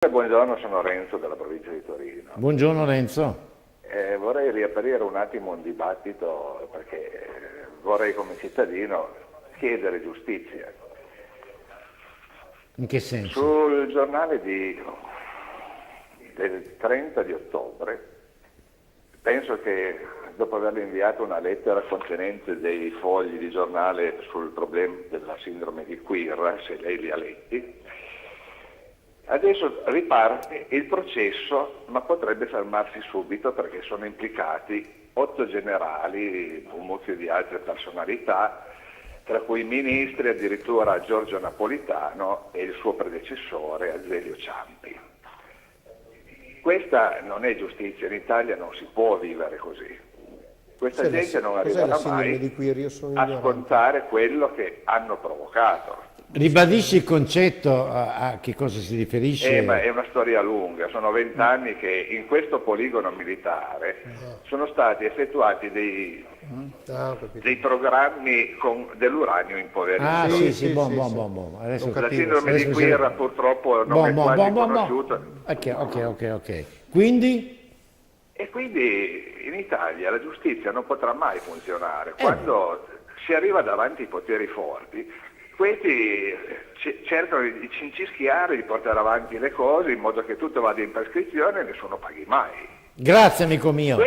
Buongiorno, sono Renzo della provincia di Torino. Buongiorno Renzo. Vorrei riaprire un attimo un dibattito perché vorrei come cittadino chiedere giustizia. In che senso? Sul giornale del 30 di ottobre, penso che dopo averle inviato una lettera contenente dei fogli di giornale sul problema della sindrome di Quirra, se lei li ha letti, adesso riparte il processo, ma potrebbe fermarsi subito perché sono implicati 8 generali, un mucchio di altre personalità, tra cui ministri, addirittura Giorgio Napolitano e il suo predecessore Azeglio Ciampi. Questa non è giustizia, in Italia non si può vivere così. Questa gente non arriverà mai a scontare quello che hanno provocato. Ribadisci il concetto, a che cosa si riferisce? Ma è una storia lunga, sono 20 anni che in questo poligono militare sono stati effettuati dei programmi dell'uranio impoverito. Adesso la sindrome di Quirra purtroppo non è quasi conosciuta. Ok. Quindi? E quindi in Italia la giustizia non potrà mai funzionare. Quando si arriva davanti ai poteri forti, questi cercano di cincischiare, di portare avanti le cose in modo che tutto vada in prescrizione e nessuno paghi mai. Grazie amico mio.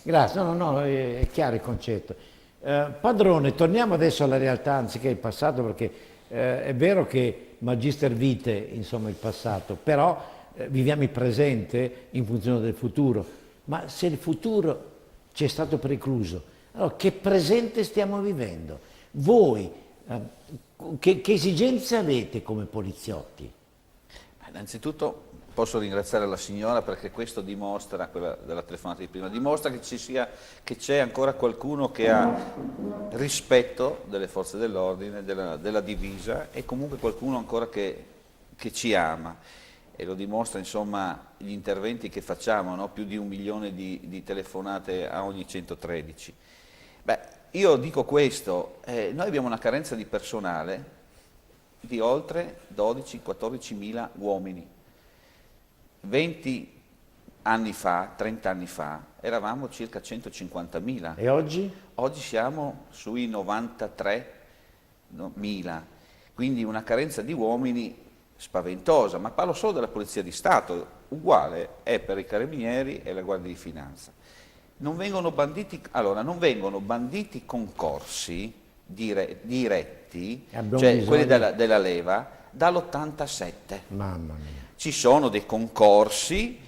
Grazie, no, è chiaro il concetto. Padrone, torniamo adesso alla realtà anziché il passato, perché è vero che Magister Vitae, insomma, il passato, però viviamo il presente in funzione del futuro. Ma se il futuro ci è stato precluso, allora che presente stiamo vivendo? Voi che esigenze avete come poliziotti? Innanzitutto posso ringraziare la signora perché questo dimostra, quella della telefonata di prima, dimostra che c'è ancora qualcuno che ha rispetto delle forze dell'ordine, della divisa, e comunque qualcuno ancora che ci ama, e lo dimostra insomma gli interventi che facciamo, no? Più di 1 milione di telefonate a ogni 113. Io dico questo, noi abbiamo una carenza di personale di oltre 12-14 mila uomini. 20 anni fa, 30 anni fa, eravamo circa 150.000. E oggi? Oggi siamo sui 93.000, quindi una carenza di uomini spaventosa, ma parlo solo della Polizia di Stato, uguale è per i Carabinieri e la Guardia di Finanza. Non vengono banditi concorsi diretti, cioè quelli della leva, dall'87. Mamma mia. Ci sono dei concorsi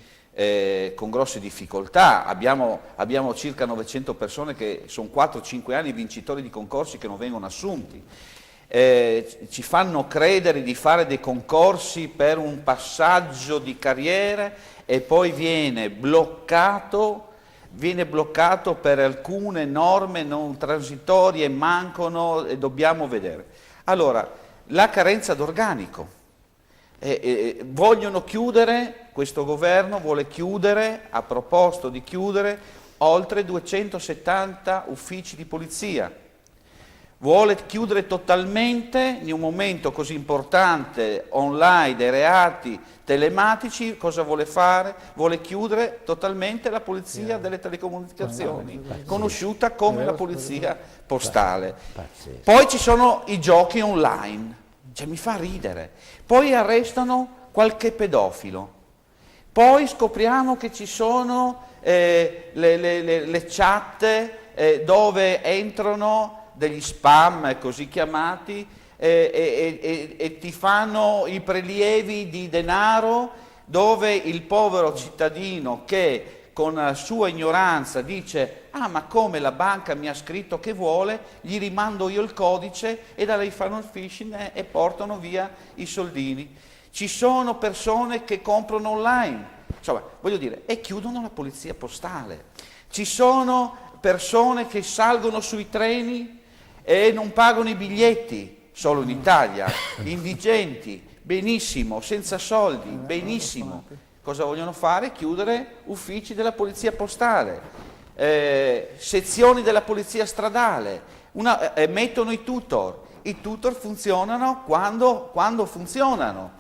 con grosse difficoltà, abbiamo circa 900 persone che sono 4-5 anni vincitori di concorsi che non vengono assunti. Ci fanno credere di fare dei concorsi per un passaggio di carriera e poi viene bloccato per alcune norme non transitorie, mancano e dobbiamo vedere. Allora, la carenza d'organico. Vogliono chiudere, questo governo vuole chiudere, ha proposto di chiudere oltre 270 uffici di polizia. Vuole chiudere totalmente, in un momento così importante, online, dei reati telematici, cosa vuole fare? Vuole chiudere totalmente la polizia delle telecomunicazioni, conosciuta come la polizia postale. Poi ci sono i giochi online, mi fa ridere. Poi arrestano qualche pedofilo. Poi scopriamo che ci sono le chat dove entrano degli spam così chiamati e ti fanno i prelievi di denaro, dove il povero cittadino che con la sua ignoranza dice ma come la banca mi ha scritto che vuole, gli rimando io il codice e da lei fanno il phishing e portano via i soldini. Ci sono persone che comprano online, insomma voglio dire, e chiudono la polizia postale. Ci sono persone che salgono sui treni e non pagano i biglietti, solo in Italia, indigenti, benissimo, senza soldi, benissimo. Cosa vogliono fare? Chiudere uffici della polizia postale, sezioni della polizia stradale, mettono i tutor funzionano quando funzionano.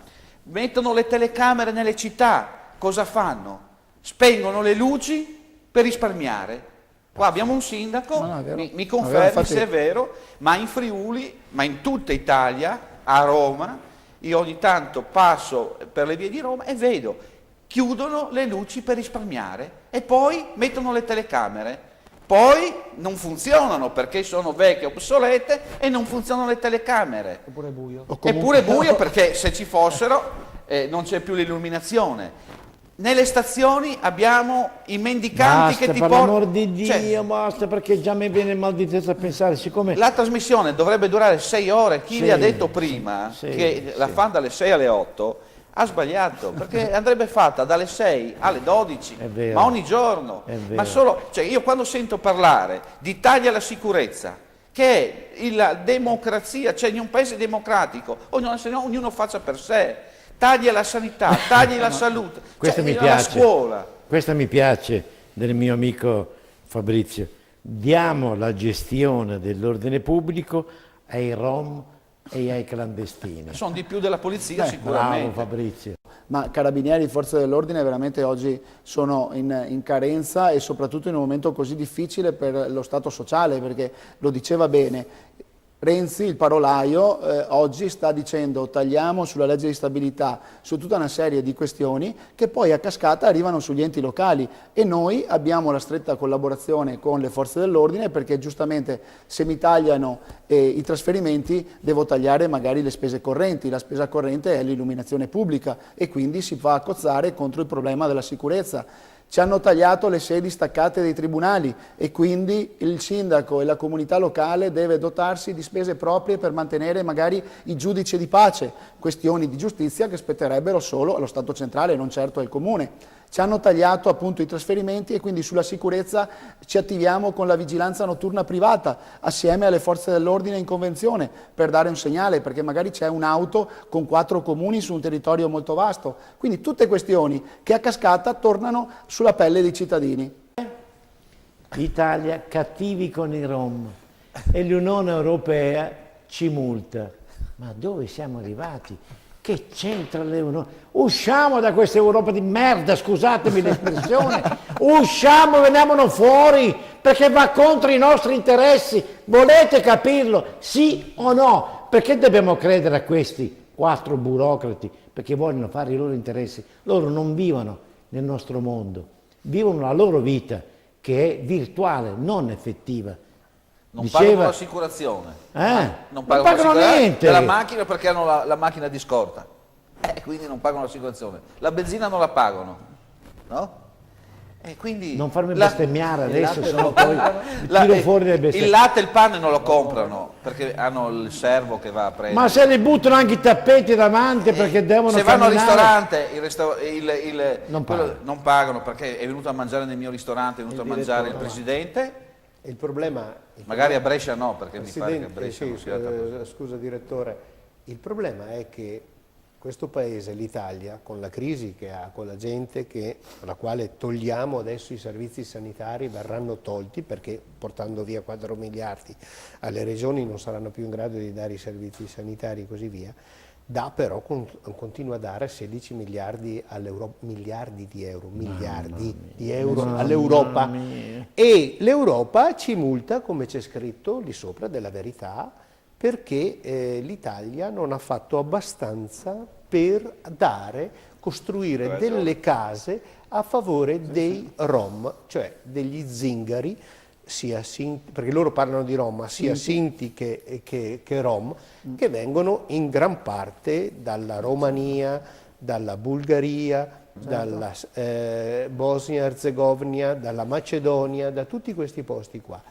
mettono le telecamere nelle città, cosa fanno? Spengono le luci per risparmiare. Qua abbiamo un sindaco, mi confermi se è vero, ma in Friuli, ma in tutta Italia, a Roma, io ogni tanto passo per le vie di Roma e vedo, chiudono le luci per risparmiare e poi mettono le telecamere. Poi non funzionano perché sono vecchie, obsolete e non funzionano le telecamere. Eppure buio. Eppure buio perché se ci fossero non c'è più l'illuminazione. Nelle stazioni abbiamo i mendicanti Basta, che ti per portano... l'amor di Dio, basta, perché già mi viene mal di testa a pensare, siccome... La trasmissione dovrebbe durare 6 ore, chi Sì, vi ha detto prima sì, che la sì. fanno dalle 6 alle 8 ha sbagliato, perché andrebbe fatta dalle 6 alle 12, È vero. ma ogni giorno. È vero. Ma solo, cioè io quando sento parlare di tagli alla sicurezza, che è la democrazia, cioè in un paese democratico, ognuno faccia per sé, tagli alla sanità, tagli alla salute, Questo cioè, mi alla piace. scuola. Questo mi piace del mio amico Fabrizio. Diamo la gestione dell'ordine pubblico ai rom e ai clandestini. Sono di più della polizia Bravo sicuramente. Fabrizio. Ma carabinieri, forze dell'ordine veramente oggi sono in carenza e soprattutto in un momento così difficile per lo Stato sociale, perché lo diceva bene Renzi, il parolaio, oggi sta dicendo tagliamo sulla legge di stabilità, su tutta una serie di questioni che poi a cascata arrivano sugli enti locali e noi abbiamo la stretta collaborazione con le forze dell'ordine perché giustamente se mi tagliano i trasferimenti devo tagliare magari le spese correnti, la spesa corrente è l'illuminazione pubblica e quindi si va a cozzare contro il problema della sicurezza. Ci hanno tagliato le sedi staccate dei tribunali e quindi il sindaco e la comunità locale deve dotarsi di spese proprie per mantenere magari i giudici di pace, questioni di giustizia che spetterebbero solo allo Stato centrale, non certo al comune. Ci hanno tagliato appunto i trasferimenti e quindi sulla sicurezza ci attiviamo con la vigilanza notturna privata assieme alle forze dell'ordine in convenzione per dare un segnale perché magari c'è un'auto con 4 comuni su un territorio molto vasto. Quindi tutte questioni che a cascata tornano sulla pelle dei cittadini. Italia cattivi con i rom e l'Unione Europea ci multa. Ma dove siamo arrivati? Che c'entra l'Europa? Usciamo da questa Europa di merda, scusatemi l'espressione, usciamo, veniamone fuori, perché va contro i nostri interessi. Volete capirlo? Sì o no? Perché dobbiamo credere a questi 4 burocrati? Perché vogliono fare i loro interessi. Loro non vivono nel nostro mondo, vivono la loro vita, che è virtuale, non effettiva. Non pagano l'assicurazione. Non pagano niente. Della macchina perché hanno la macchina di scorta. Quindi non pagano l'assicurazione. La benzina non la pagano. No? E quindi non farmi bestemmiare adesso, sennò poi tiro fuori le bestemmie. Il latte e il pane non lo comprano perché hanno il servo che va a prendere. Ma se li buttano anche i tappeti davanti perché devono se camminare. vanno al ristorante, non pagano perché è venuto a mangiare nel mio ristorante, è venuto a mangiare il presidente. Il problema... Magari a Brescia no, perché mi pare che a Presidente, Brescia non sia tanto. scusa direttore, il problema è che questo paese, l'Italia, con la crisi che ha, con la gente alla quale togliamo adesso i servizi sanitari, verranno tolti perché portando via 4 miliardi alle regioni non saranno più in grado di dare i servizi sanitari e così via, continua a dare 16 miliardi di euro all'Europa e l'Europa ci multa, come c'è scritto lì sopra della Verità, perché l'Italia non ha fatto abbastanza per costruire delle case a favore dei Rom, cioè degli zingari, sia Sinti, perché loro parlano di Rom, ma sia Sinti che Rom, che vengono in gran parte dalla Romania, dalla Bulgaria, dalla Bosnia-Herzegovina, dalla Macedonia, da tutti questi posti qua.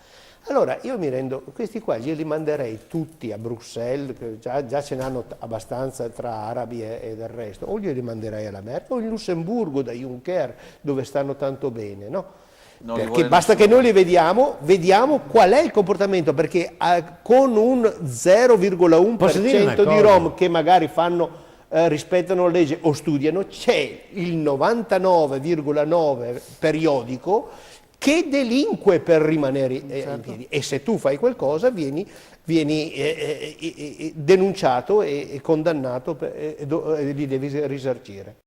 Allora io mi rendo, questi qua glieli manderei tutti a Bruxelles, che già ce n'hanno abbastanza tra arabi e del resto, o glieli manderei alla Merkel, o in Lussemburgo da Juncker, dove stanno tanto bene, no? Perché basta che noi li vediamo qual è il comportamento, perché con un 0,1% di Rom che magari rispettano la legge o studiano, c'è il 99,9 periodico che delinque per rimanere in piedi, e se tu fai qualcosa vieni denunciato e condannato e li devi risarcire.